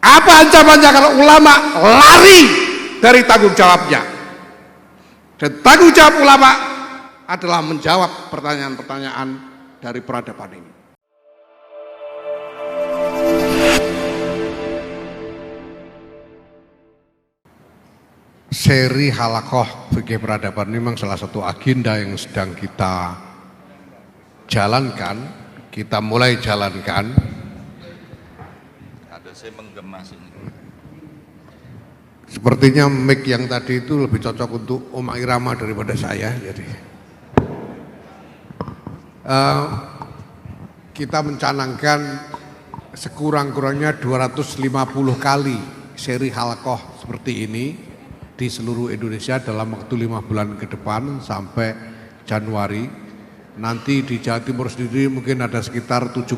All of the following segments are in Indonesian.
Apa ancamannya kalau ulama lari dari tanggung jawabnya? Dan tanggung jawab ulama adalah menjawab pertanyaan-pertanyaan dari peradaban ini. Seri halakoh fikih peradaban ini memang salah satu agenda yang sedang kita jalankan, kita mulai jalankan. Ada saya menggemas ini. Sepertinya mic yang tadi itu lebih cocok untuk Om Irama daripada saya. Jadi kita mencanangkan sekurang-kurangnya 250 kali seri halakoh seperti ini di seluruh Indonesia dalam waktu 5 bulan ke depan sampai Januari. Nanti di Jawa Timur sendiri mungkin ada sekitar 75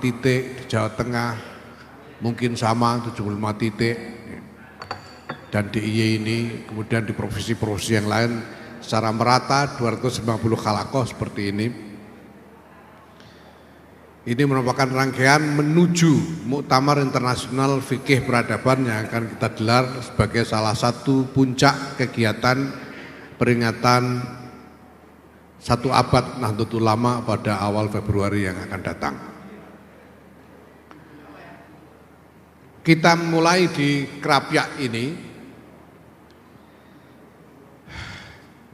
titik, di Jawa Tengah mungkin sama 75 titik, dan di IY ini kemudian di provinsi-provinsi yang lain secara merata 250 halakoh seperti ini. Ini merupakan rangkaian menuju Muktamar Internasional Fikih Peradaban yang akan kita gelar sebagai salah satu puncak kegiatan peringatan 1 abad Nahdlatul Ulama pada awal Februari yang akan datang. Kita mulai di Krapyak ini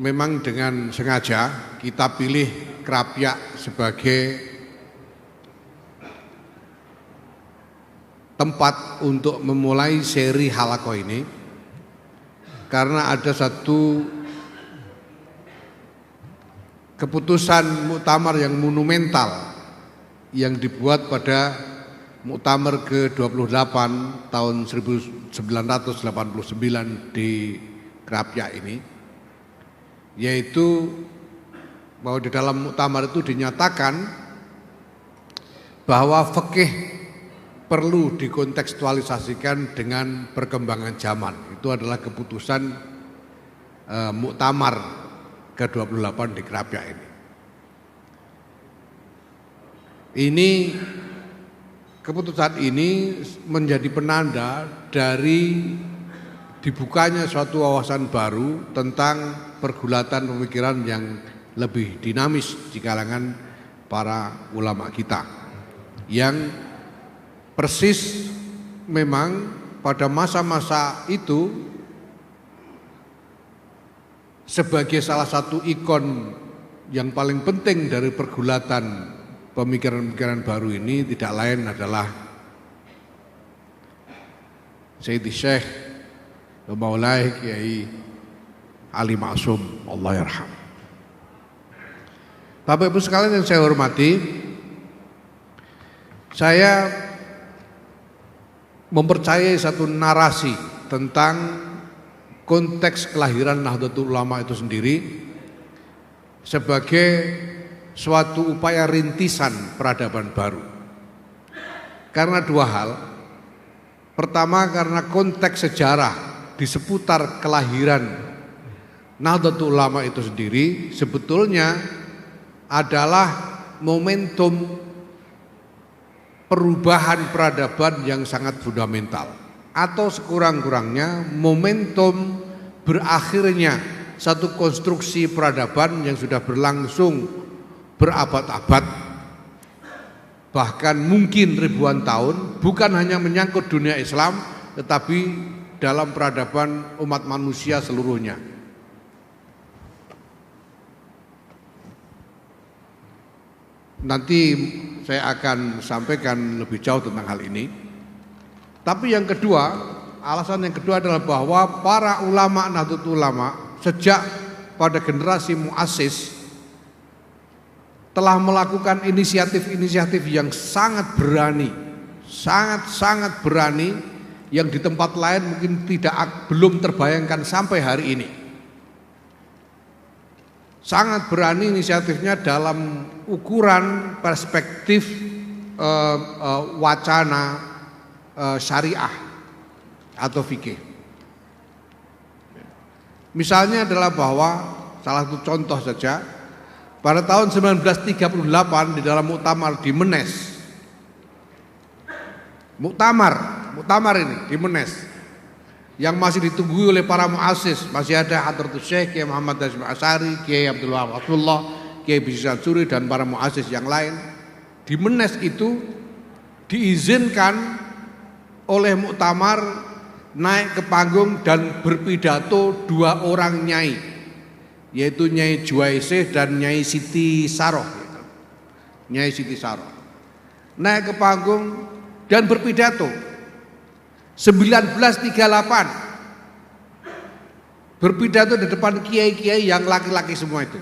memang dengan sengaja kita pilih Krapyak sebagai tempat untuk memulai seri halakoh ini karena ada satu keputusan muktamar yang monumental yang dibuat pada muktamar ke-28 tahun 1989 di Krapyak ini, yaitu bahwa di dalam muktamar itu dinyatakan bahwa fikih perlu dikontekstualisasikan dengan perkembangan zaman. Itu adalah keputusan muktamar ke-28 di Krapyak ini. Keputusan ini menjadi penanda dari dibukanya suatu wawasan baru tentang pergulatan pemikiran yang lebih dinamis di kalangan para ulama kita, yang persis memang pada masa-masa itu sebagai salah satu ikon yang paling penting dari pergulatan pemikiran-pemikiran baru ini tidak lain adalah Sayyidi Syekh Maulai Kiai Ali Ma'sum, Allah yarham. Bapak Ibu sekalian yang saya hormati, saya mempercayai satu narasi tentang konteks kelahiran Nahdlatul Ulama itu sendiri sebagai suatu upaya rintisan peradaban baru. Karena dua hal. Pertama, karena konteks sejarah di seputar kelahiran Nahdlatul Ulama itu sendiri sebetulnya adalah momentum perubahan peradaban yang sangat fundamental, atau sekurang-kurangnya momentum berakhirnya satu konstruksi peradaban yang sudah berlangsung berabad-abad, bahkan mungkin ribuan tahun, bukan hanya menyangkut dunia Islam tetapi dalam peradaban umat manusia seluruhnya. Nanti saya akan sampaikan lebih jauh tentang hal ini. Tapi yang kedua, alasan yang kedua adalah bahwa para ulama Nahdlatul Ulama sejak pada generasi muassis telah melakukan inisiatif-inisiatif yang sangat berani, sangat berani, yang di tempat lain mungkin belum terbayangkan sampai hari ini. Sangat berani inisiatifnya dalam ukuran perspektif wacana syariah atau fikih. Misalnya adalah bahwa salah satu contoh saja, pada tahun 1938 di dalam muktamar di Menes, muktamar muktamar ini di Menes yang masih ditunggu oleh para muassis. Masih ada Hadratus Syekh Kiai Muhammad Hasyim Asy'ari, Kiai Abdul Wahab Abdullah, Kiai Bisri Suri dan para muassis yang lain. Di Menes itu diizinkan oleh muktamar naik ke panggung dan berpidato 2 orang nyai, yaitu Nyai Juwaisih dan Nyai Siti Saroh. Nyai Siti Saroh naik ke panggung dan berpidato 1938, berpidato di depan kiai-kiai yang laki-laki semua itu.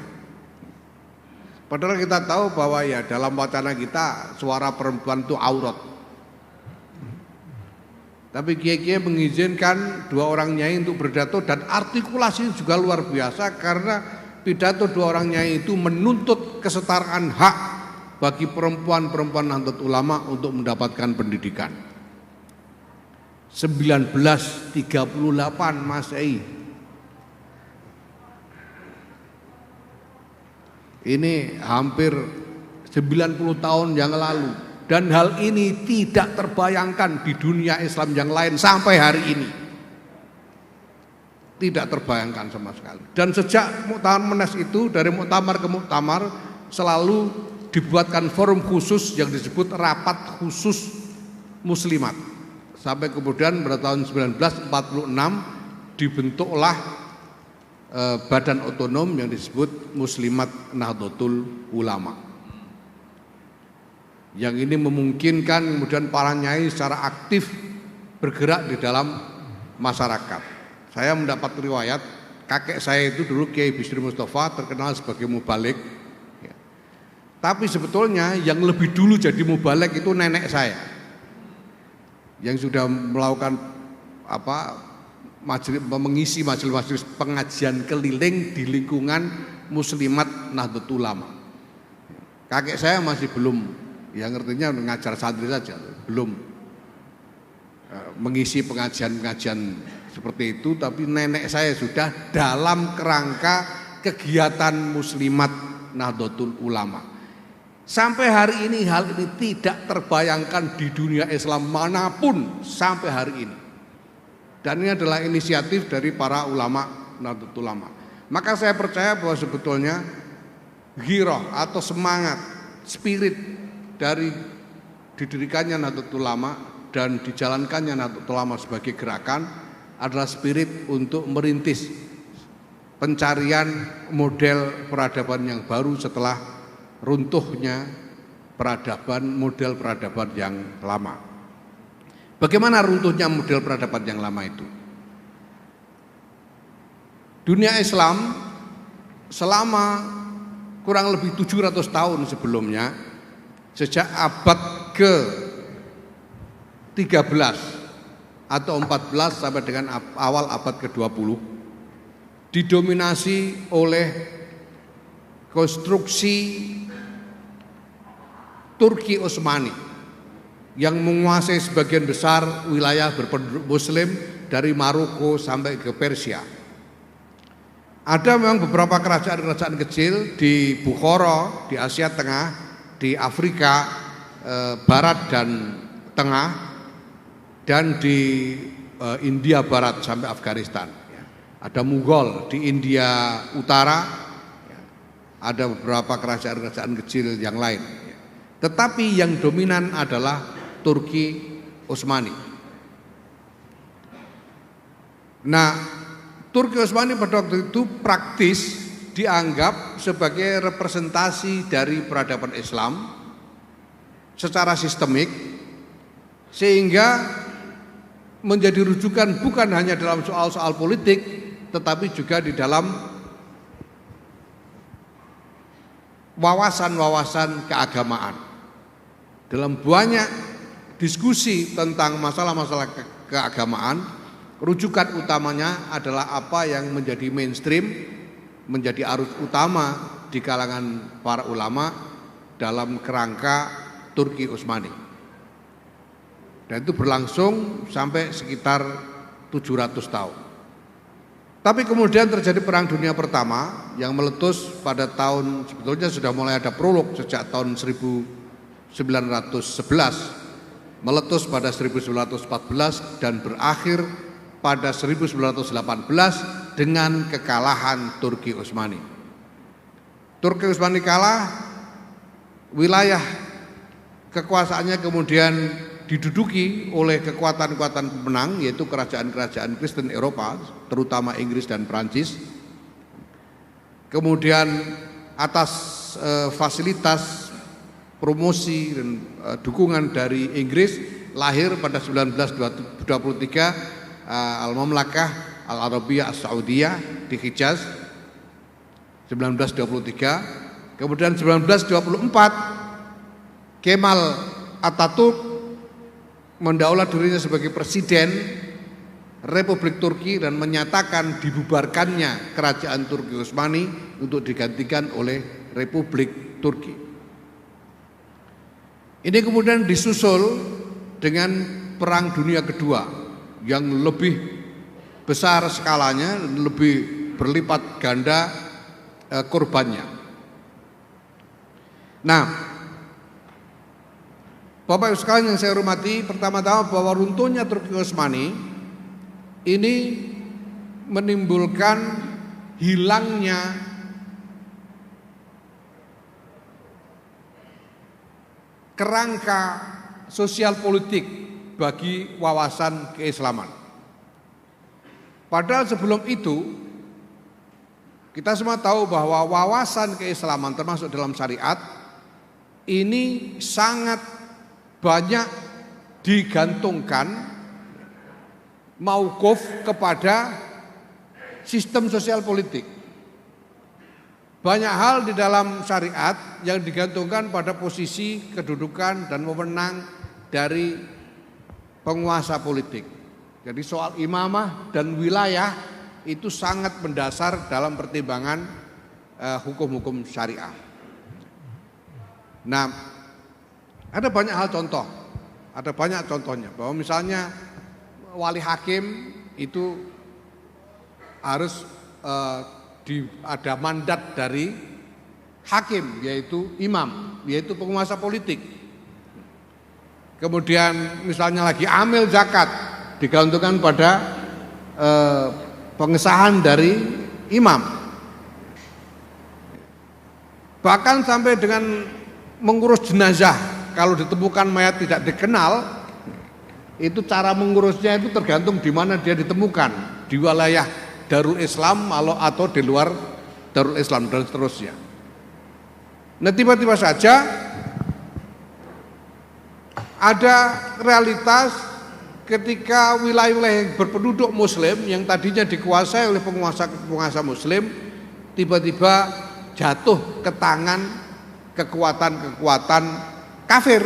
Padahal kita tahu bahwa ya dalam wacana kita suara perempuan itu aurat. Tapi kiai-kiai mengizinkan 2 orang nyai untuk berpidato dan artikulasi juga luar biasa karena pidato 2 orang nyai itu menuntut kesetaraan hak bagi perempuan-perempuan Nahdlatul Ulama untuk mendapatkan pendidikan. 1938 Masehi. Ini hampir 90 tahun yang lalu. Dan hal ini tidak terbayangkan di dunia Islam yang lain sampai hari ini. Tidak terbayangkan sama sekali. Dan sejak Muktamar Menes itu, dari muktamar ke muktamar selalu dibuatkan forum khusus yang disebut rapat khusus muslimat. Sampai kemudian pada tahun 1946 dibentuklah badan otonom yang disebut Muslimat Nahdlatul Ulama. Yang ini memungkinkan kemudian para nyai secara aktif bergerak di dalam masyarakat. Saya mendapat riwayat kakek saya itu dulu Kiai Bisri Mustafa terkenal sebagai mubalik. Tapi sebetulnya yang lebih dulu jadi mubalik itu nenek saya, yang sudah melakukan mengisi majelis-majelis pengajian keliling di lingkungan Muslimat Nahdlatul Ulama. Kakek saya masih belum, yang ngertinya ngajar santri saja, belum mengisi pengajian-pengajian seperti itu. Tapi nenek saya sudah dalam kerangka kegiatan Muslimat Nahdlatul Ulama. Sampai hari ini hal ini tidak terbayangkan di dunia Islam manapun sampai hari ini. Dan ini adalah inisiatif dari para ulama Nahdlatul Ulama. Maka saya percaya bahwa sebetulnya ghirah atau semangat, spirit dari didirikannya Nahdlatul Ulama dan dijalankannya Nahdlatul Ulama sebagai gerakan adalah spirit untuk merintis pencarian model peradaban yang baru setelah runtuhnya peradaban, model peradaban yang lama. Bagaimana runtuhnya model peradaban yang lama itu? Dunia Islam selama kurang lebih 700 tahun sebelumnya, sejak abad ke-13 atau 14 sampai dengan awal abad ke-20, didominasi oleh konstruksi Turki Utsmani yang menguasai sebagian besar wilayah berpenduduk Muslim dari Maroko sampai ke Persia. Ada memang beberapa kerajaan-kerajaan kecil di Bukhara, di Asia Tengah, di Afrika Barat dan Tengah, dan di India Barat sampai Afghanistan. Ada Mughal di India Utara, ada beberapa kerajaan-kerajaan kecil yang lain. Tetapi yang dominan adalah Turki Utsmani. Nah, Turki Utsmani pada waktu itu praktis dianggap sebagai representasi dari peradaban Islam secara sistemik, sehingga menjadi rujukan bukan hanya dalam soal-soal politik, tetapi juga di dalam wawasan-wawasan keagamaan. Dalam banyak diskusi tentang masalah-masalah keagamaan, rujukan utamanya adalah apa yang menjadi mainstream, menjadi arus utama di kalangan para ulama dalam kerangka Turki Utsmani. Dan itu berlangsung sampai sekitar 700 tahun. Tapi kemudian terjadi Perang Dunia Pertama yang meletus pada tahun, sebetulnya sudah mulai ada prolog sejak tahun 1911, meletus pada 1914 dan berakhir pada 1918 dengan kekalahan Turki Utsmani. Turki Utsmani kalah, wilayah kekuasaannya kemudian diduduki oleh kekuatan-kekuatan pemenang, yaitu kerajaan-kerajaan Kristen Eropa, terutama Inggris dan Prancis. Kemudian atas fasilitas promosi dan dukungan dari Inggris lahir pada 1923 Al-Mamlakah Al-Arabiyah As-Saudiyah di Hijaz 1923. Kemudian 1924 Kemal Atatürk mendaulat dirinya sebagai presiden Republik Turki dan menyatakan dibubarkannya kerajaan Turki Utsmani untuk digantikan oleh Republik Turki. Ini kemudian disusul dengan Perang Dunia Kedua yang lebih besar skalanya, lebih berlipat ganda korbannya. Nah, Bapak Ibu sekalian yang saya hormati, pertama-tama bahwa runtuhnya Turki Utsmani ini menimbulkan hilangnya kerangka sosial politik bagi wawasan keislaman. Padahal sebelum itu kita semua tahu bahwa wawasan keislaman termasuk dalam syariat ini sangat banyak digantungkan mauquf kepada sistem sosial politik. Banyak hal di dalam syariat yang digantungkan pada posisi kedudukan dan wewenang dari penguasa politik. Jadi soal imamah dan wilayah itu sangat mendasar dalam pertimbangan hukum-hukum syariah. Nah, ada banyak hal contoh, ada banyak contohnya bahwa misalnya wali hakim itu harus ada mandat dari hakim, yaitu imam, yaitu penguasa politik. Kemudian misalnya lagi amil zakat digantungkan pada pengesahan dari imam. Bahkan sampai dengan mengurus jenazah, kalau ditemukan mayat tidak dikenal, itu cara mengurusnya itu tergantung di mana dia ditemukan, di wilayah Darul Islam atau di luar Darul Islam dan seterusnya. Nah, tiba-tiba saja ada realitas ketika wilayah-wilayah yang berpenduduk muslim yang tadinya dikuasai oleh penguasa muslim tiba-tiba jatuh ke tangan kekuatan-kekuatan kafir.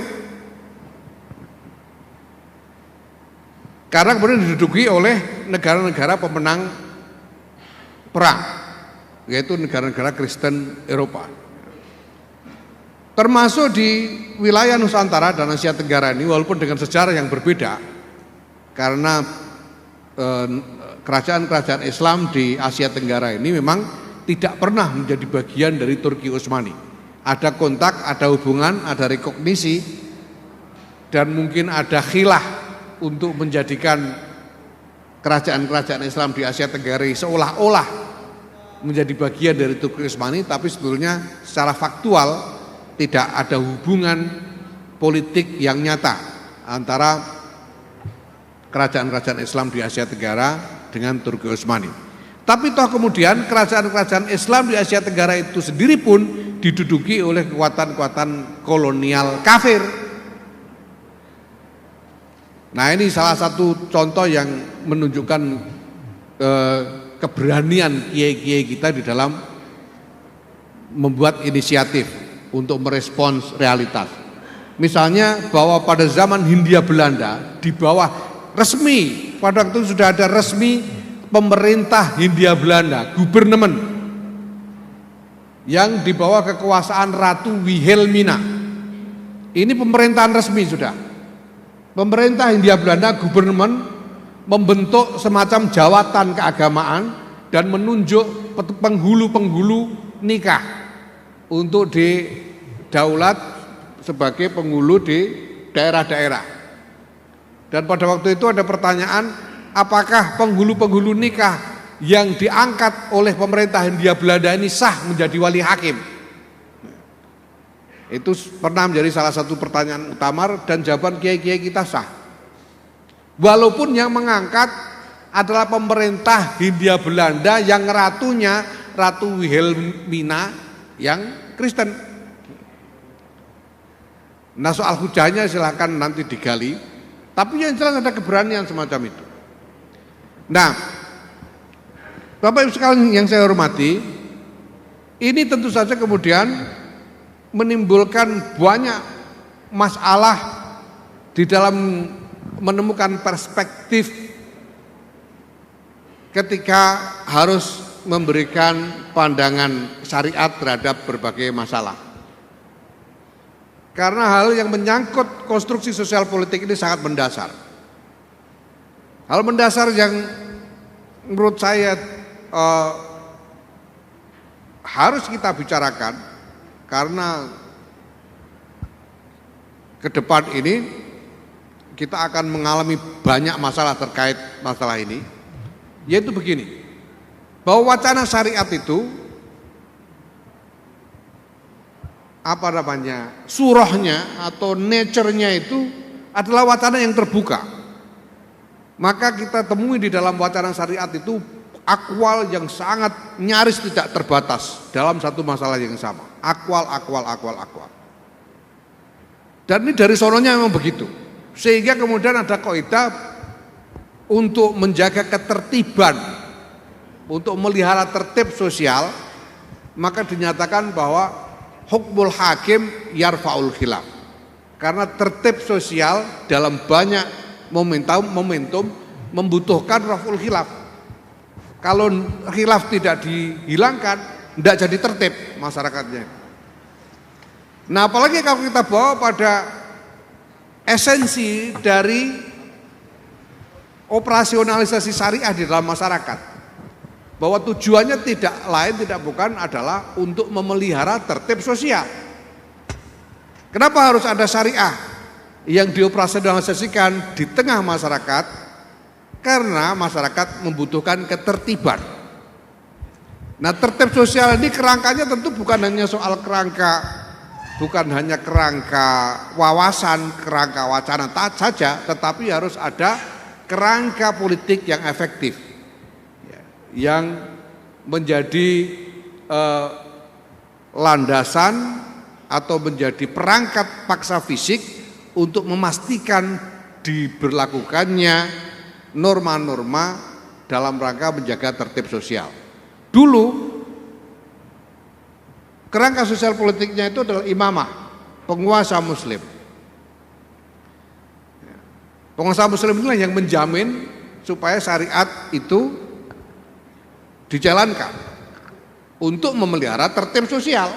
Karena kemudian diduduki oleh negara-negara pemenang perang, yaitu negara-negara Kristen Eropa. Termasuk di wilayah Nusantara dan Asia Tenggara ini, walaupun dengan sejarah yang berbeda, karena kerajaan-kerajaan Islam di Asia Tenggara ini memang tidak pernah menjadi bagian dari Turki Utsmani. Ada kontak, ada hubungan, ada rekognisi, dan mungkin ada khilah untuk menjadikan kerajaan-kerajaan Islam di Asia Tenggara seolah-olah menjadi bagian dari Turki Utsmani, tapi sebetulnya secara faktual tidak ada hubungan politik yang nyata antara kerajaan-kerajaan Islam di Asia Tenggara dengan Turki Utsmani. Tapi toh kemudian kerajaan-kerajaan Islam di Asia Tenggara itu sendiri pun diduduki oleh kekuatan-kekuatan kolonial kafir. Nah, ini salah satu contoh yang menunjukkan keberanian kiai-kiai kita di dalam membuat inisiatif untuk merespons realitas. Misalnya bahwa pada zaman Hindia Belanda di bawah resmi, pada waktu itu sudah ada resmi pemerintah Hindia Belanda, gubernemen yang di bawah kekuasaan Ratu Wilhelmina. Ini pemerintahan resmi sudah. Pemerintah Hindia Belanda, gubernemen membentuk semacam jawatan keagamaan dan menunjuk penghulu-penghulu nikah untuk didaulat sebagai penghulu di daerah-daerah. Dan pada waktu itu ada pertanyaan, apakah penghulu-penghulu nikah yang diangkat oleh pemerintah Hindia Belanda ini sah menjadi wali hakim? Itu pernah menjadi salah satu pertanyaan utama, dan jawaban kiai-kiai kita sah. Walaupun yang mengangkat adalah pemerintah Hindia Belanda yang ratunya Ratu Wilhelmina yang Kristen. Nah, soal hujahnya silahkan nanti digali, tapi yang jelas ada keberanian semacam itu. Nah, Bapak Ibu sekalian yang saya hormati, ini tentu saja kemudian menimbulkan banyak masalah di dalam menemukan perspektif ketika harus memberikan pandangan syariat terhadap berbagai masalah. Karena hal yang menyangkut konstruksi sosial politik ini sangat mendasar. Hal mendasar yang menurut saya harus kita bicarakan, karena ke depan ini kita akan mengalami banyak masalah terkait masalah ini, yaitu begini, bahwa wacana syariat itu surahnya atau nature-nya itu adalah wacana yang terbuka. Maka kita temui di dalam wacana syariat itu akwal yang sangat nyaris tidak terbatas dalam satu masalah yang sama. Akwal. Dan ini dari sononya memang begitu. Sehingga kemudian ada kaidah untuk menjaga ketertiban, untuk melihara tertib sosial, maka dinyatakan bahwa hukmul hakim yarfa'ul khilaf. Karena tertib sosial dalam banyak momentum membutuhkan raf'ul khilaf. Kalau khilaf tidak dihilangkan, tidak jadi tertib masyarakatnya. Nah, apalagi kalau kita bawa pada esensi dari operasionalisasi syariah di dalam masyarakat, bahwa tujuannya tidak bukan adalah untuk memelihara tertib sosial. Kenapa harus ada syariah yang dioperasionalisasikan di tengah masyarakat? Karena masyarakat membutuhkan ketertiban. Nah, tertib sosial ini kerangkanya tentu bukan hanya soal kerangka wawasan, kerangka wacana saja, tetapi harus ada kerangka politik yang efektif, yang menjadi landasan atau menjadi perangkat paksa fisik untuk memastikan diberlakukannya norma-norma dalam rangka menjaga tertib sosial. Dulu kerangka sosial politiknya itu adalah imamah, penguasa muslim. Penguasa muslim itulah yang menjamin supaya syariat itu dijalankan untuk memelihara tertib sosial.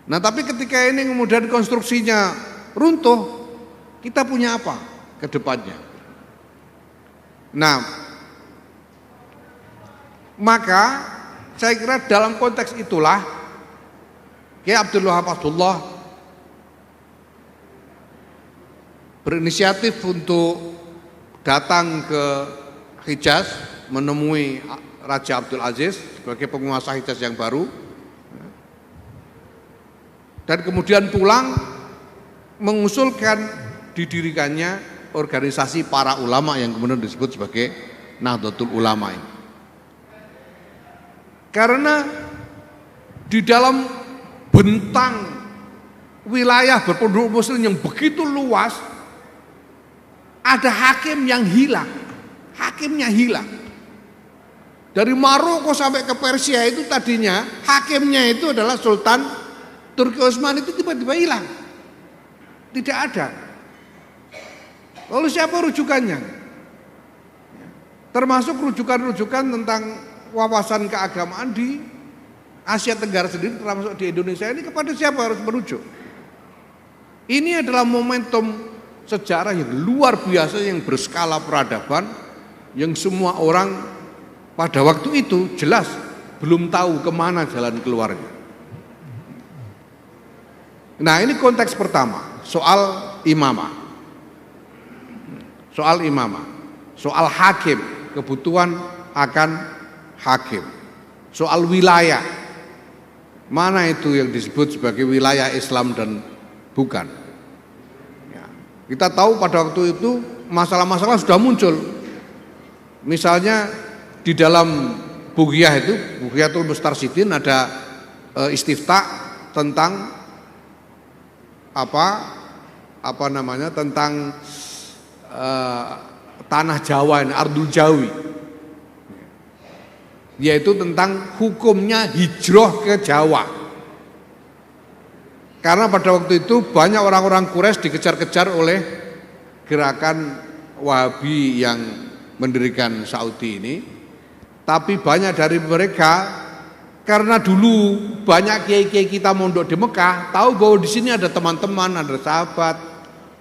Nah, tapi ketika ini kemudian konstruksinya runtuh, kita punya apa ke depannya? Nah, maka saya kira dalam konteks itulah Kiai Abdul Wahab Abdullah berinisiatif untuk datang ke Hijaz menemui Raja Abdul Aziz sebagai penguasa Hijaz yang baru, dan kemudian pulang mengusulkan didirikannya organisasi para ulama yang kemudian disebut sebagai Nahdlatul Ulama ini. Karena di dalam bentang wilayah berpenduduk muslim yang begitu luas, ada hakim yang hilang. Hakimnya hilang. Dari Maroko sampai ke Persia itu tadinya hakimnya itu adalah Sultan Turki Utsmani, itu tiba-tiba hilang. Tidak ada. Lalu siapa rujukannya? Termasuk rujukan-rujukan tentang wawasan keagamaan di Asia Tenggara sendiri, termasuk di Indonesia ini, kepada siapa harus merujuk? Ini adalah momentum sejarah yang luar biasa, yang berskala peradaban, yang semua orang pada waktu itu jelas belum tahu kemana jalan keluarnya. Nah, ini konteks pertama, soal imamah. soal imamah, soal hakim, kebutuhan akan hakim, soal wilayah, mana itu yang disebut sebagai wilayah Islam dan bukan. Ya, kita tahu pada waktu itu masalah-masalah sudah muncul. Misalnya di dalam Bughiyatul Mustarsyidin ada istifta tentang tentang tanah Jawa, Ardul Jawi, yaitu tentang hukumnya hijrah ke Jawa. Karena pada waktu itu banyak orang-orang Quraisy dikejar-kejar oleh gerakan Wahabi yang mendirikan Saudi ini. Tapi banyak dari mereka, karena dulu banyak kiai-kiai kita mondok di Mekah, tahu bahwa di sini ada teman-teman, ada sahabat,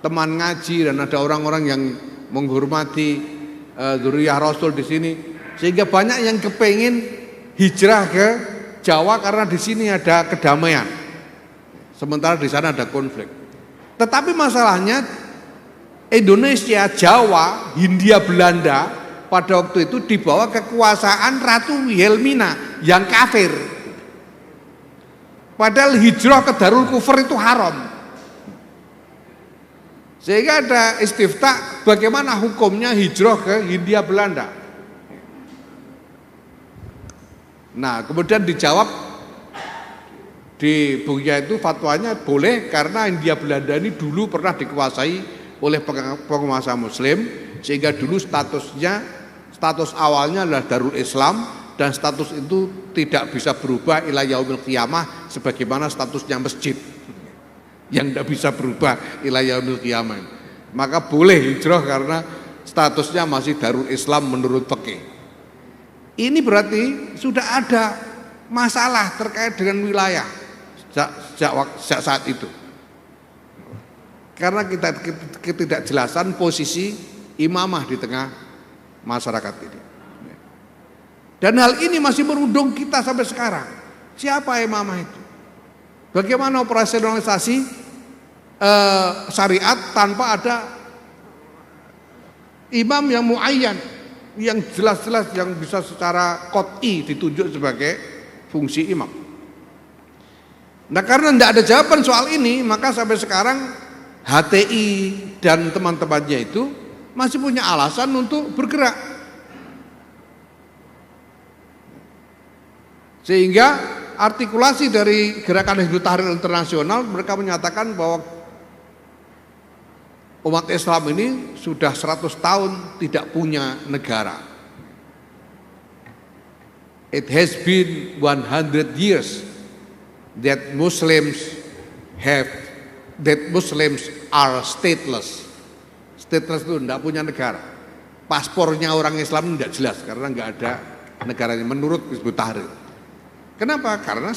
teman ngaji, dan ada orang-orang yang menghormati dzurriyyah Rasul di sini, sehingga banyak yang kepengin hijrah ke Jawa karena di sini ada kedamaian, sementara di sana ada konflik. Tetapi masalahnya Indonesia, Jawa, Hindia Belanda pada waktu itu di bawah kekuasaan Ratu Wilhelmina yang kafir. Padahal hijrah ke Darul Kufur itu haram. Sehingga ada istifta bagaimana hukumnya hijrah ke Hindia Belanda. Nah, kemudian dijawab di Buya itu fatwanya boleh karena Hindia Belanda ini dulu pernah dikuasai oleh penguasa Muslim, sehingga dulu status awalnya adalah Darul Islam, dan status itu tidak bisa berubah ila yaumil qiyamah sebagaimana statusnya masjid yang tidak bisa berubah ila yaumil qiyamah. Maka boleh hijrah karena statusnya masih Darul Islam menurut fikih. Ini berarti sudah ada masalah terkait dengan wilayah sejak saat itu. Karena kita ketidakjelasan posisi imamah di tengah masyarakat ini. Dan hal ini masih merundung kita sampai sekarang. Siapa imamah itu? Bagaimana operasionalisasi syariat tanpa ada imam yang muayyan, yang jelas-jelas yang bisa secara qot'i ditunjuk sebagai fungsi imam. Nah, karena tidak ada jawaban soal ini, maka sampai sekarang HTI dan teman-temannya itu masih punya alasan untuk bergerak. Sehingga artikulasi dari gerakan Hizbut Tahrir Internasional, mereka menyatakan bahwa umat Islam ini sudah 100 tahun tidak punya negara. It has been 100 years that Muslims are stateless. Stateless itu tidak punya negara. Paspornya orang Islam tidak jelas karena nggak ada negaranya menurut Hizbut Tahrir. Kenapa? Karena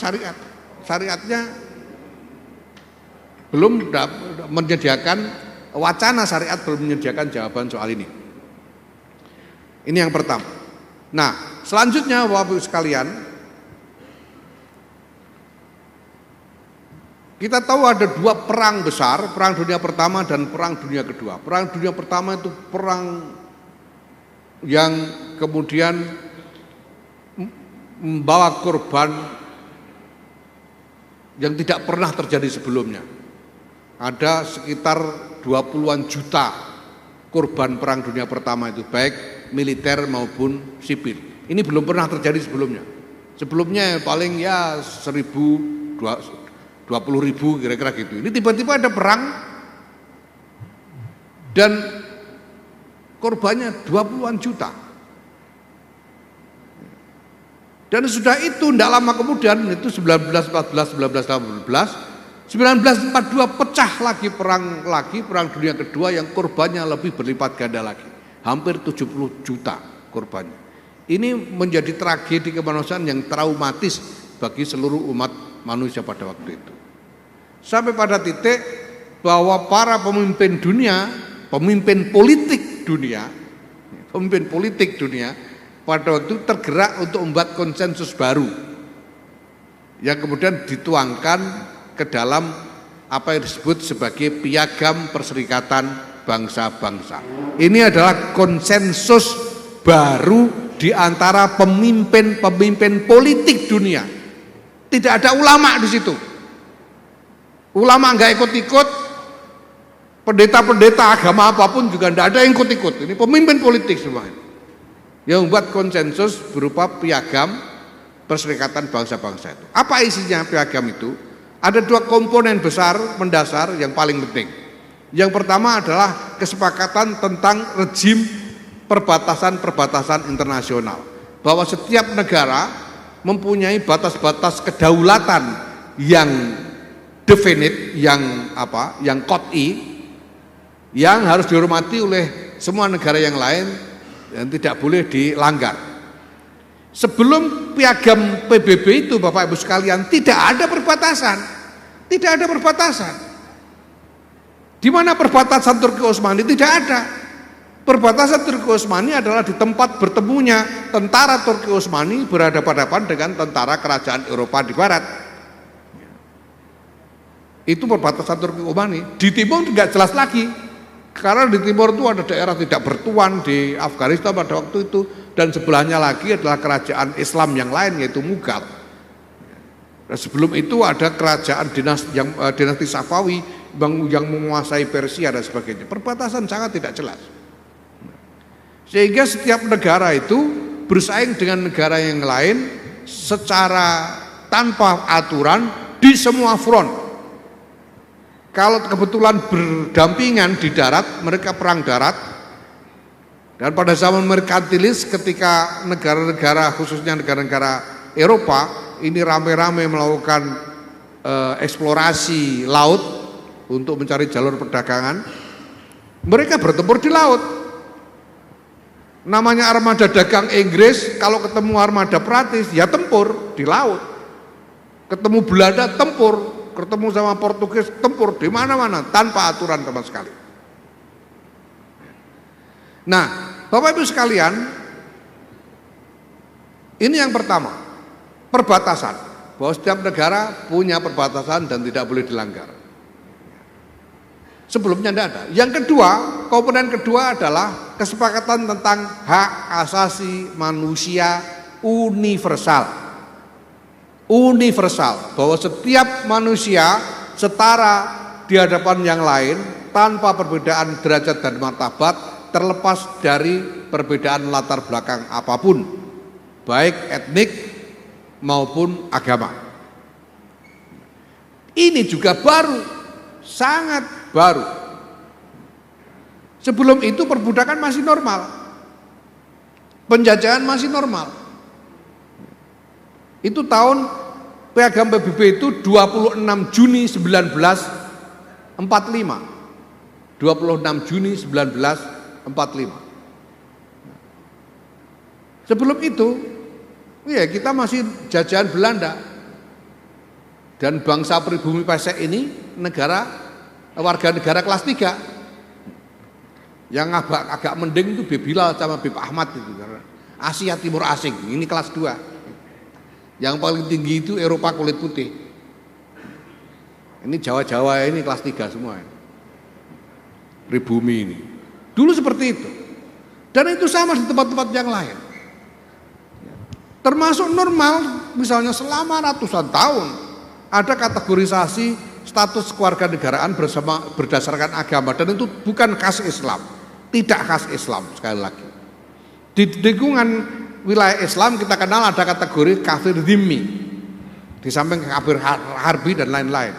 syariatnya belum menyediakan, wacana syariat belum menyediakan jawaban soal ini. Ini yang pertama. Nah, selanjutnya Bapak Ibu sekalian, kita tahu ada dua perang besar, perang dunia pertama dan perang dunia kedua. Perang dunia pertama itu perang yang kemudian membawa korban yang tidak pernah terjadi sebelumnya. Ada sekitar 20-an juta korban perang dunia pertama itu, baik militer maupun sipil. Ini belum pernah terjadi sebelumnya. Sebelumnya paling ya 1.000, 20.000 kira-kira gitu. Ini tiba-tiba ada perang dan korbannya 20-an juta. Dan sudah itu tidak lama kemudian, itu 1914, 1918, 1942 pecah lagi perang dunia kedua yang korbannya lebih berlipat ganda lagi, hampir 70 juta korbannya. Ini menjadi tragedi kemanusiaan yang traumatis bagi seluruh umat manusia pada waktu itu. Sampai pada titik bahwa para pemimpin dunia, pemimpin politik dunia pada waktu itu tergerak untuk membuat konsensus baru yang kemudian dituangkan ke dalam apa yang disebut sebagai Piagam Perserikatan bangsa-bangsa. Ini adalah konsensus baru di antara pemimpin-pemimpin politik dunia. Tidak ada ulama di situ. Ulama nggak ikut-ikut, pendeta-pendeta agama apapun juga tidak ada yang ikut-ikut. Ini pemimpin politik semua yang membuat konsensus berupa piagam Perserikatan Bangsa-Bangsa itu. Apa isinya piagam itu? Ada dua komponen besar mendasar yang paling penting. Yang pertama adalah kesepakatan tentang rejim perbatasan-perbatasan internasional, bahwa setiap negara mempunyai batas-batas kedaulatan yang definite, yang qat'i, yang harus dihormati oleh semua negara yang lain dan tidak boleh dilanggar. Sebelum piagam PBB itu, Bapak Ibu sekalian, tidak ada perbatasan. Tidak ada perbatasan. Di mana perbatasan Turki Utsmani? Tidak ada. Perbatasan Turki Utsmani adalah di tempat bertemunya tentara Turki Utsmani berhadapan-hadapan dengan tentara kerajaan Eropa di barat. Itu perbatasan Turki Utsmani. Di timur tidak jelas lagi. Karena di timur itu ada daerah tidak bertuan di Afghanistan pada waktu itu, dan sebelahnya lagi adalah kerajaan Islam yang lain yaitu Mughal. Dan sebelum itu ada kerajaan dinasti Safawi yang menguasai Persia dan sebagainya. Perbatasan sangat tidak jelas. Sehingga setiap negara itu bersaing dengan negara yang lain secara tanpa aturan di semua front. Kalau kebetulan berdampingan di darat, mereka perang darat. Dan pada zaman merkantilis, ketika negara-negara, khususnya negara-negara Eropa, ini rame-rame melakukan eksplorasi laut untuk mencari jalur perdagangan, mereka bertempur di laut. Namanya armada dagang Inggris, kalau ketemu armada Prancis, ya tempur di laut. Ketemu Belanda, tempur. Ketemu sama Portugis, tempur di mana-mana tanpa aturan sama sekali. Nah, Bapak Ibu sekalian, ini yang pertama, perbatasan. Bahwa setiap negara punya perbatasan dan tidak boleh dilanggar. Sebelumnya tidak ada. Yang kedua, komponen kedua adalah kesepakatan tentang hak asasi manusia universal. Universal, bahwa setiap manusia setara di hadapan yang lain tanpa perbedaan derajat dan martabat, terlepas dari perbedaan latar belakang apapun, baik etnik maupun agama. Ini juga baru, sangat baru. Sebelum itu perbudakan masih normal, penjajahan masih normal. Itu tahun piagam PBB itu 26 Juni 1945. 26 Juni 1945. Sebelum itu, ya kita masih jajahan Belanda. Dan bangsa pribumi Pesek ini warga negara kelas 3. Yang agak mending itu Bib Bilal sama Bib Ahmad itu. Asia Timur asing, ini kelas 2. Yang paling tinggi itu Eropa kulit putih. Ini Jawa-Jawa ini kelas 3 semua. Pribumi ini. Dulu seperti itu. Dan itu sama di tempat-tempat yang lain. Termasuk normal, misalnya selama ratusan tahun ada kategorisasi status kewarganegaraan berdasarkan agama, dan itu bukan khas Islam. Tidak khas Islam, sekali lagi. Di lingkungan wilayah Islam kita kenal ada kategori kafir dhimmi, di samping kafir harbi dan lain-lain.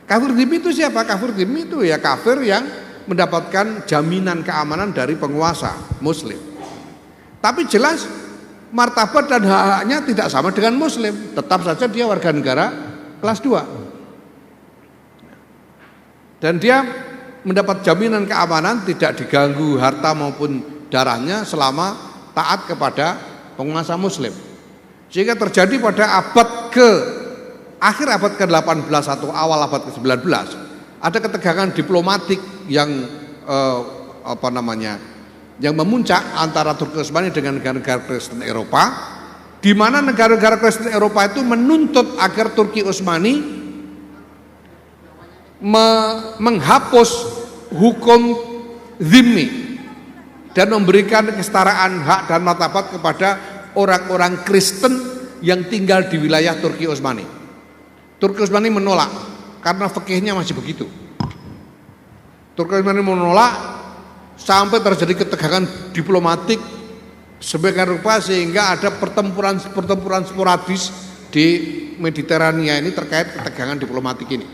Kafir dhimmi itu siapa? Kafir dhimmi itu ya kafir yang mendapatkan jaminan keamanan dari penguasa Muslim. Tapi jelas martabat dan hak-haknya tidak sama dengan Muslim. Tetap saja dia warga negara kelas 2. Dan dia mendapat jaminan keamanan, tidak diganggu harta maupun darahnya selama taat kepada penguasa Muslim. Sehingga terjadi pada akhir abad ke-18 atau awal abad ke-19 ada ketegangan diplomatik yang yang memuncak antara Turki Utsmani dengan negara-negara Kristen Eropa, di mana negara-negara Kristen Eropa itu menuntut agar Turki Utsmani menghapus hukum zimmi dan memberikan kesetaraan hak dan martabat kepada orang-orang Kristen yang tinggal di wilayah Turki Utsmani. Turki Utsmani menolak karena fikihnya masih begitu. Turki Utsmani menolak sampai terjadi ketegangan diplomatik sebagian rupa sehingga ada pertempuran sporadis di Mediterania ini terkait ketegangan diplomatik ini.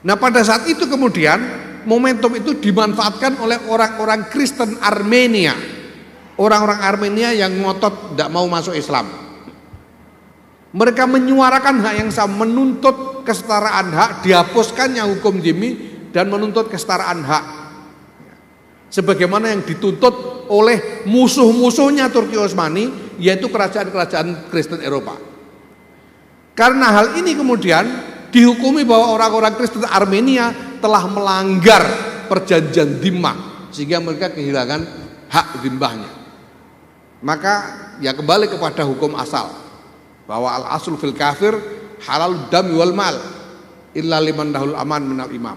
Nah, pada saat itu kemudian momentum itu dimanfaatkan oleh orang-orang Kristen Armenia. Orang-orang Armenia yang ngotot tidak mau masuk Islam. Mereka menyuarakan hak yang sama, menuntut kesetaraan hak, dihapuskannya hukum zimmi dan menuntut kesetaraan hak. Sebagaimana yang dituntut oleh musuh-musuhnya Turki Utsmani, yaitu kerajaan-kerajaan Kristen Eropa. Karena hal ini kemudian dihukumi bahwa orang-orang Kristen Armenia telah melanggar perjanjian dhimmah sehingga mereka kehilangan hak dhimmahnya. Maka ya kembali kepada hukum asal bahwa al-aslu fil kafir halal dam wal mal illa liman dahul aman minal imam.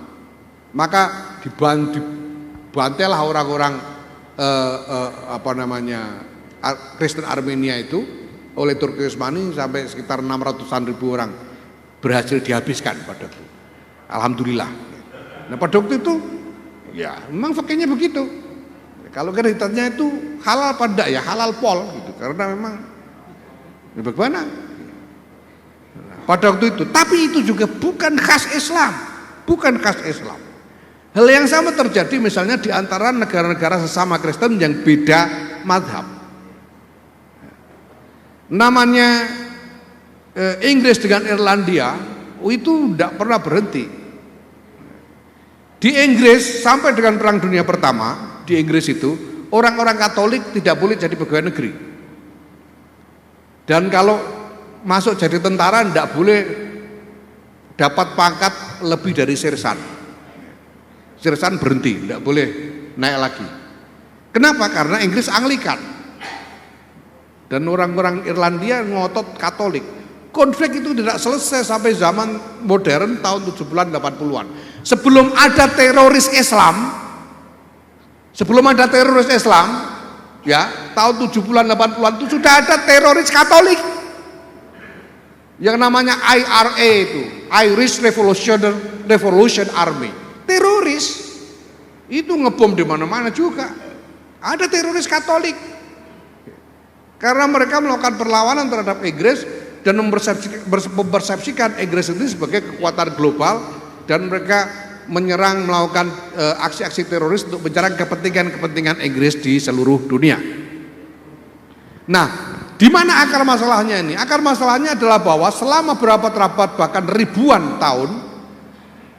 Maka dibantailah orang-orang Kristen Armenia itu oleh Turki Utsmani sampai sekitar 600-an ribu orang berhasil dihabiskan pada itu. Alhamdulillah. Nah, pada waktu itu ya memang fakihnya begitu. Kalau kreditannya itu halal apa enggak ya, halal pol gitu. Karena memang ya bagaimana? Pada waktu itu, tapi itu juga bukan khas Islam. Bukan khas Islam. Hal yang sama terjadi misalnya di antara negara-negara sesama Kristen yang beda mazhab. Namanya Inggris dengan Irlandia itu tidak pernah berhenti. Di Inggris sampai dengan Perang Dunia Pertama, di Inggris itu orang-orang Katolik tidak boleh jadi pegawai negeri. Dan kalau masuk jadi tentara tidak boleh dapat pangkat lebih dari sersan. Sersan berhenti, tidak boleh naik lagi. Kenapa? Karena Inggris Anglikan. Dan orang-orang Irlandia ngotot Katolik. Konflik itu tidak selesai sampai zaman modern tahun 70-an 80-an. Sebelum ada teroris Islam, ya, tahun 70-an 80-an itu sudah ada teroris Katolik. Yang namanya IRA itu, Irish Revolution Army. Teroris itu ngebom di mana-mana juga. Ada teroris Katolik. Karena mereka melakukan perlawanan terhadap Inggris dan mempersepsikan Inggris itu sebagai kekuatan global dan mereka menyerang melakukan aksi-aksi teroris untuk menyerang kepentingan Inggris di seluruh dunia. Nah, di mana akar masalahnya ini? Akar masalahnya adalah bahwa selama berapa abad bahkan ribuan tahun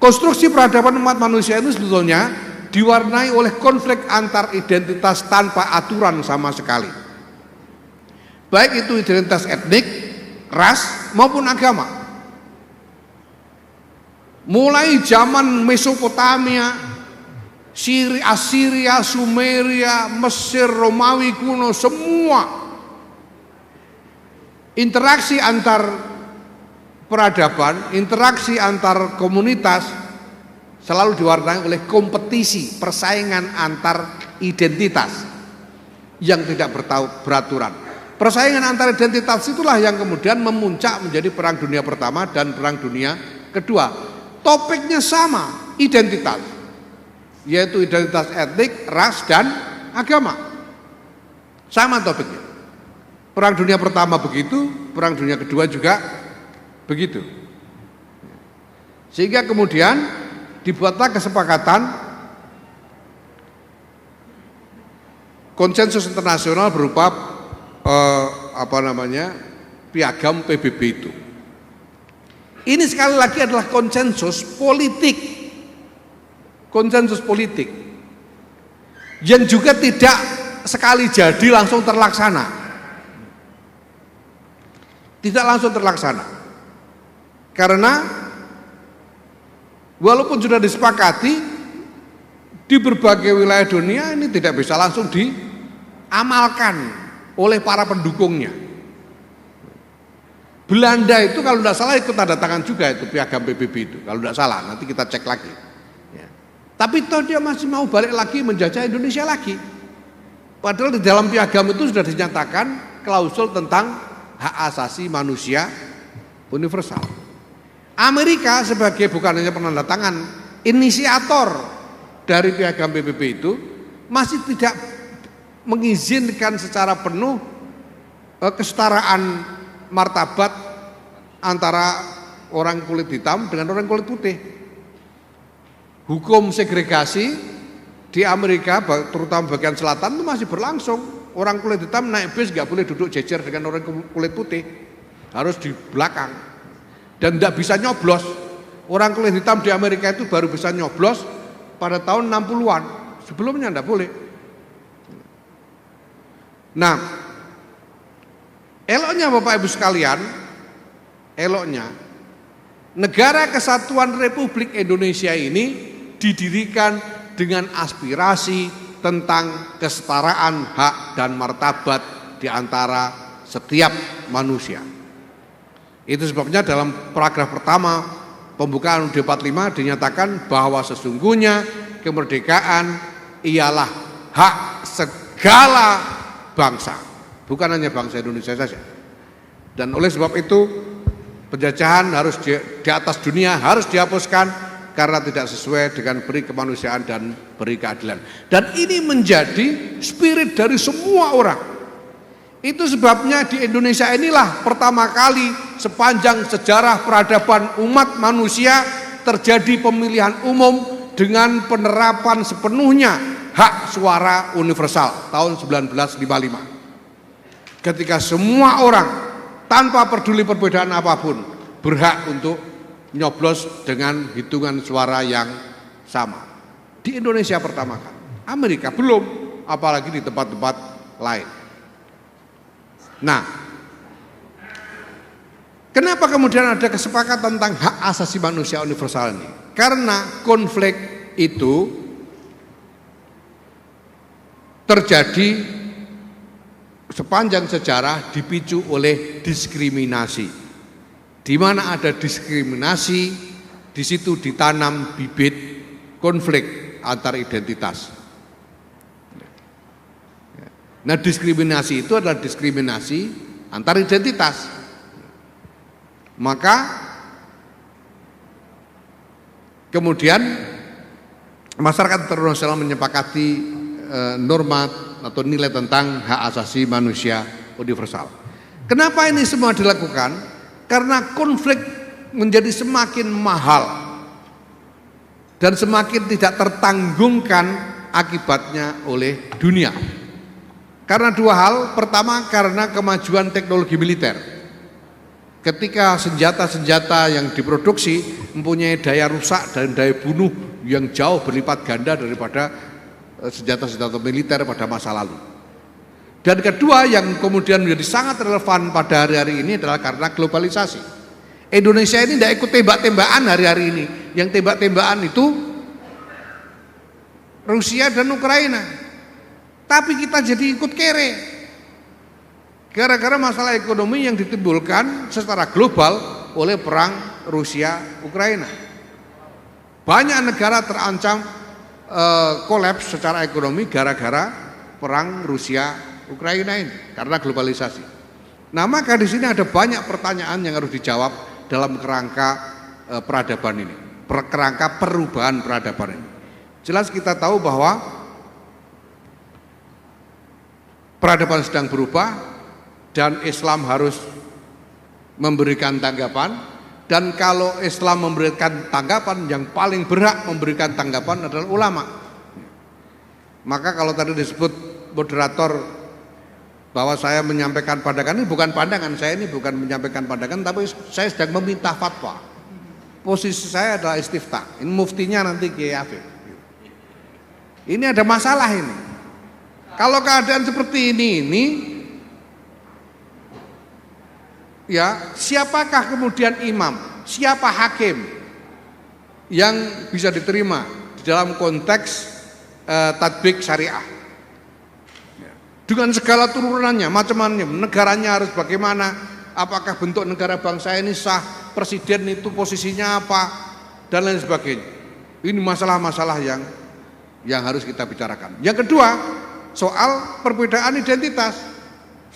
konstruksi peradaban umat manusia itu sebetulnya diwarnai oleh konflik antar identitas tanpa aturan sama sekali. Baik itu identitas etnik, ras maupun agama. Mulai zaman Mesopotamia, Assyria, Sumeria, Mesir, Romawi kuno, semua interaksi antar peradaban, interaksi antar komunitas selalu diwarnai oleh kompetisi, persaingan antar identitas yang tidak beraturan. Persaingan antar identitas itulah yang kemudian memuncak menjadi Perang Dunia Pertama dan Perang Dunia Kedua. Topiknya sama, identitas, yaitu identitas etnik, ras, dan agama. Sama topiknya. Perang Dunia Pertama begitu, Perang Dunia Kedua juga begitu. Sehingga kemudian dibuatlah kesepakatan konsensus internasional berupa piagam PBB itu. Ini sekali lagi adalah konsensus politik yang juga tidak sekali jadi langsung terlaksana. Tidak langsung terlaksana. Karena walaupun sudah disepakati di berbagai wilayah dunia ini tidak bisa langsung diamalkan oleh para pendukungnya. Belanda itu kalau tidak salah ikut tanda tangan juga itu piagam PBB itu, kalau tidak salah, nanti kita cek lagi. Ya. Tapi toh dia masih mau balik lagi menjajah Indonesia lagi. Padahal di dalam piagam itu sudah dinyatakan klausul tentang hak asasi manusia universal. Amerika sebagai bukan hanya penandatangan, inisiator dari piagam PBB itu masih tidak mengizinkan secara penuh kesetaraan martabat antara orang kulit hitam dengan orang kulit putih. Hukum segregasi di Amerika, terutama bagian selatan itu masih berlangsung. Orang kulit hitam naik bis nggak boleh duduk jejer dengan orang kulit putih, harus di belakang dan tidak bisa nyoblos. Orang kulit hitam di Amerika itu baru bisa nyoblos pada tahun 60-an, sebelumnya tidak boleh. Nah, eloknya Bapak Ibu sekalian, eloknya Negara Kesatuan Republik Indonesia ini didirikan dengan aspirasi tentang kesetaraan hak dan martabat di antara setiap manusia. Itu sebabnya dalam paragraf pertama pembukaan UUD 45 dinyatakan bahwa sesungguhnya kemerdekaan ialah hak segala bangsa, bukan hanya bangsa Indonesia saja. Dan oleh sebab itu penjajahan harus di atas dunia harus dihapuskan karena tidak sesuai dengan peri kemanusiaan dan peri keadilan. Dan ini menjadi spirit dari semua orang. Itu sebabnya di Indonesia inilah pertama kali sepanjang sejarah peradaban umat manusia terjadi pemilihan umum dengan penerapan sepenuhnya hak suara universal tahun 1955. Ketika semua orang tanpa peduli perbedaan apapun berhak untuk nyoblos dengan hitungan suara yang sama. Di Indonesia pertama kali, Amerika belum, apalagi di tempat-tempat lain. Nah, kenapa kemudian ada kesepakatan tentang hak asasi manusia universal ini? Karena konflik itu terjadi sepanjang sejarah dipicu oleh diskriminasi. Di mana ada diskriminasi, di situ ditanam bibit konflik antar identitas. Nah, diskriminasi itu adalah diskriminasi antar identitas. Maka kemudian masyarakat internasional menyepakati norma atau nilai tentang hak asasi manusia universal. Kenapa ini semua dilakukan? Karena konflik menjadi semakin mahal dan semakin tidak tertanggungkan akibatnya oleh dunia. Karena dua hal, pertama karena kemajuan teknologi militer. Ketika senjata-senjata yang diproduksi mempunyai daya rusak dan daya bunuh yang jauh berlipat ganda daripada senjata-senjata militer pada masa lalu. Dan kedua yang kemudian menjadi sangat relevan pada hari-hari ini adalah karena globalisasi. Indonesia ini tidak ikut tembak-tembakan hari-hari ini. Yang tembak-tembakan itu Rusia dan Ukraina. Tapi kita jadi ikut kere. Gara-gara masalah ekonomi yang ditimbulkan secara global oleh perang Rusia-Ukraina. Banyak negara terancam kolaps secara ekonomi gara-gara perang Rusia Ukraina ini karena globalisasi. Nah, maka di sini ada banyak pertanyaan yang harus dijawab dalam kerangka peradaban ini, kerangka perubahan peradaban ini. Jelas kita tahu bahwa peradaban sedang berubah dan Islam harus memberikan tanggapan, dan kalau Islam memberikan tanggapan, yang paling berhak memberikan tanggapan adalah ulama. Maka kalau tadi disebut moderator bahwa saya menyampaikan pandangan, ini bukan pandangan saya, ini bukan menyampaikan pandangan, tapi saya sedang meminta fatwa. Posisi saya adalah istiftah. Ini muftinya nanti Kiai Afif. Ini ada masalah ini. Kalau keadaan seperti ini ya, siapakah kemudian imam, siapa hakim yang bisa diterima di dalam konteks tatbik syariah? Dengan segala turunannya, macam-macam, negaranya harus bagaimana, apakah bentuk negara bangsa ini sah, presiden itu posisinya apa, dan lain sebagainya. Ini masalah-masalah yang harus kita bicarakan. Yang kedua, soal perbedaan identitas.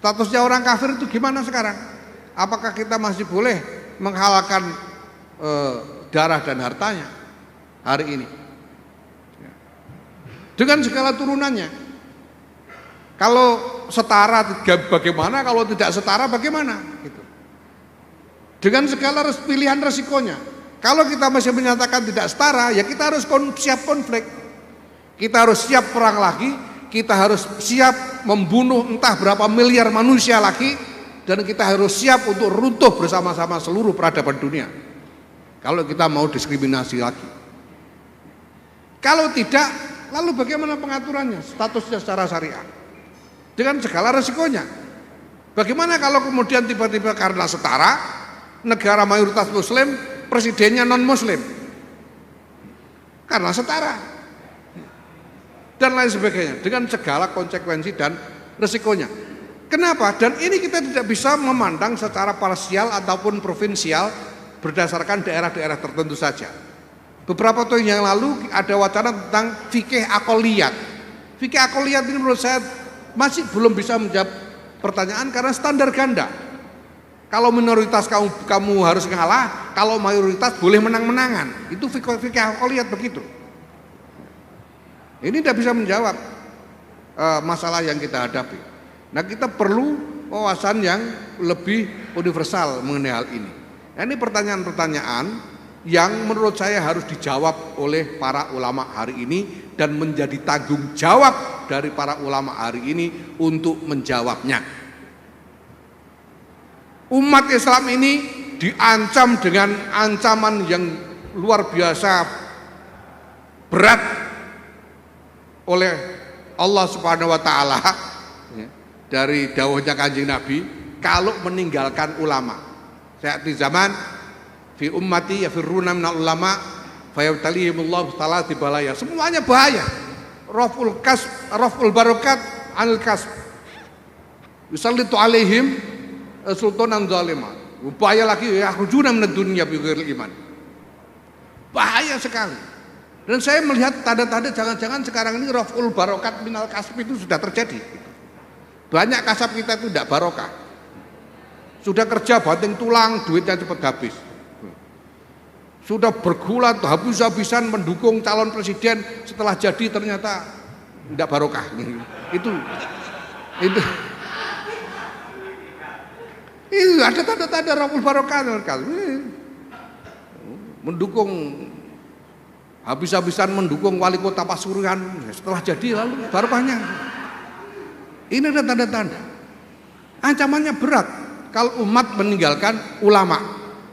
Statusnya orang kafir itu gimana sekarang? Apakah kita masih boleh menghalalkan darah dan hartanya hari ini? Dengan segala turunannya. Kalau setara bagaimana? Kalau tidak setara bagaimana? Gitu. Dengan segala pilihan resikonya. Kalau kita masih menyatakan tidak setara, ya kita harus siap konflik. Kita harus siap perang lagi, kita harus siap membunuh entah berapa miliar manusia lagi, dan kita harus siap untuk runtuh bersama-sama seluruh peradaban dunia. Kalau kita mau diskriminasi lagi. Kalau tidak, lalu bagaimana pengaturannya, statusnya secara syariah? Dengan segala resikonya. Bagaimana kalau kemudian tiba-tiba karena setara, negara mayoritas muslim, presidennya non-muslim? Karena setara. Dan lain sebagainya, dengan segala konsekuensi dan resikonya. Kenapa? Dan ini kita tidak bisa memandang secara parsial ataupun provinsial berdasarkan daerah-daerah tertentu saja. Beberapa tahun yang lalu ada wacana tentang fikih akoliyat. Fikih akoliyat ini menurut saya masih belum bisa menjawab pertanyaan karena standar ganda. Kalau minoritas kamu harus ngalah, kalau mayoritas boleh menang-menangan. Itu fikih akoliyat begitu. Ini tidak bisa menjawab masalah yang kita hadapi. Nah, kita perlu wawasan yang lebih universal mengenai hal ini. Nah, ini pertanyaan-pertanyaan yang menurut saya harus dijawab oleh para ulama hari ini dan menjadi tanggung jawab dari para ulama hari ini untuk menjawabnya. Umat Islam ini diancam dengan ancaman yang luar biasa berat oleh Allah Subhanahu wa taala dari dawuhnya Kanjeng Nabi kalau meninggalkan ulama. Sa'ati zaman fi ummati yafirruna minal ulama fayabtalihimullahu talati balaya. Semuanya bahaya. Raful barakat anil kasb. Yusallitu alaihim sultanan zalimah. Bahaya lagi yakhrujuna minad dunya bighairil iman. Bahaya sekali. Dan saya melihat tanda-tanda jangan-jangan sekarang ini raful barakat minal kasb itu sudah terjadi. Banyak kasab kita itu tidak barokah. Sudah kerja banting tulang, duitnya cepat habis. Sudah bergulat habis-habisan mendukung calon presiden, setelah jadi ternyata tidak barokah. Itu ada tanda-tanda raful barakat. Mendukung habis-habisan mendukung wali kota Pasuruan, setelah jadi lalu barokahnya. Ini ada tanda-tanda. Ancamannya berat kalau umat meninggalkan ulama.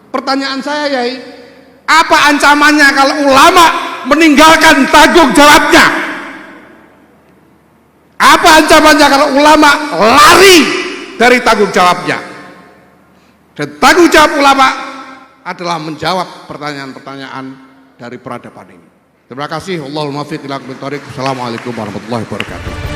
Pertanyaan saya, Yai, apa ancamannya kalau ulama meninggalkan tanggung jawabnya? Apa ancamannya kalau ulama lari dari tanggung jawabnya? Dan tanggung jawab ulama adalah menjawab pertanyaan-pertanyaan dari peradaban ini. Terima kasih. Allahumma fiq ila aqwamit thoriq. Assalamualaikum warahmatullahi wabarakatuh.